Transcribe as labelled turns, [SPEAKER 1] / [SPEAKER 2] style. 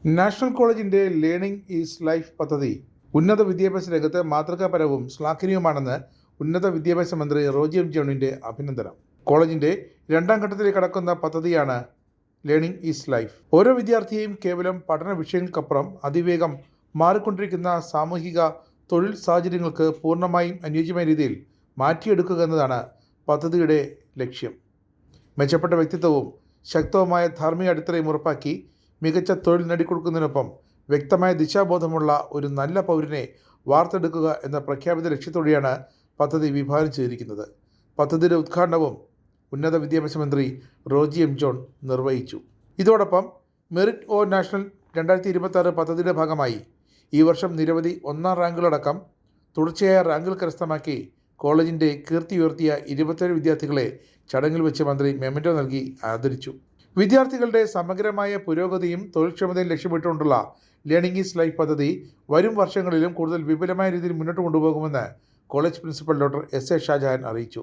[SPEAKER 1] National കോളേജിന്റെ learning is life പദ്ധതി ഉന്നത വിദ്യാഭ്യാസ രംഗത്ത് മാതൃകാപരവും ശ്ലാഘനീയവുമാണെന്ന് ഉന്നത വിദ്യാഭ്യാസ മന്ത്രി റോജി എം ജോണിന്റെ അഭിനന്ദനം. കോളേജിന്റെ രണ്ടാം ഘട്ടത്തിലേക്ക് കടക്കുന്ന പദ്ധതിയാണ് ലേണിംഗ് ഈസ് ലൈഫ്. ഓരോ വിദ്യാർത്ഥിയെയും കേവലം പഠന വിഷയങ്ങൾക്കപ്പുറം അതിവേഗം മാറിക്കൊണ്ടിരിക്കുന്ന സാമൂഹിക തൊഴിൽ സാഹചര്യങ്ങൾക്ക് പൂർണ്ണമായും അനുയോജ്യമായ രീതിയിൽ മാറ്റിയെടുക്കുക എന്നതാണ് പദ്ധതിയുടെ ലക്ഷ്യം. മെച്ചപ്പെട്ട വ്യക്തിത്വവും ശക്തവുമായ ധാർമ്മിക അടിത്തറയും ഉറപ്പാക്കി മികച്ച തൊഴിൽ നേടിക്കൊടുക്കുന്നതിനൊപ്പം വ്യക്തമായ ദിശാബോധമുള്ള ഒരു നല്ല പൗരനെ വാർത്തെടുക്കുക എന്ന പ്രഖ്യാപിത ലക്ഷ്യത്തോടെയാണ് പദ്ധതി വിഭാവനം ചെയ്തിരിക്കുന്നത്. പദ്ധതിയുടെ ഉദ്ഘാടനവും ഉന്നത വിദ്യാഭ്യാസ മന്ത്രി റോജി എം ജോൺ നിർവഹിച്ചു. ഇതോടൊപ്പം മെറിറ്റ് ഓ നാഷണൽ 2026 പദ്ധതിയുടെ ഭാഗമായി ഈ വർഷം നിരവധി ഒന്നാം റാങ്കുകളടക്കം തുടർച്ചയായ റാങ്കുകൾ കരസ്ഥമാക്കി കോളേജിൻ്റെ കീർത്തി ഉയർത്തിയ 27 വിദ്യാർത്ഥികളെ ചടങ്ങിൽ വെച്ച് മന്ത്രി മെമൻറ്റോ നൽകി ആദരിച്ചു. വിദ്യാർത്ഥികളുടെ സമഗ്രമായ പുരോഗതിയും തൊഴിൽക്ഷമതയും ലക്ഷ്യമിട്ടുകൊണ്ടുള്ള ലേണിംഗ് ഈസ് ലൈഫ് പദ്ധതി വരും വർഷങ്ങളിലും കൂടുതൽ വിപുലമായ രീതിയിൽ മുന്നോട്ട് കൊണ്ടുപോകുമെന്ന് college principal doctor S A Shajahan അറിയിച്ചു.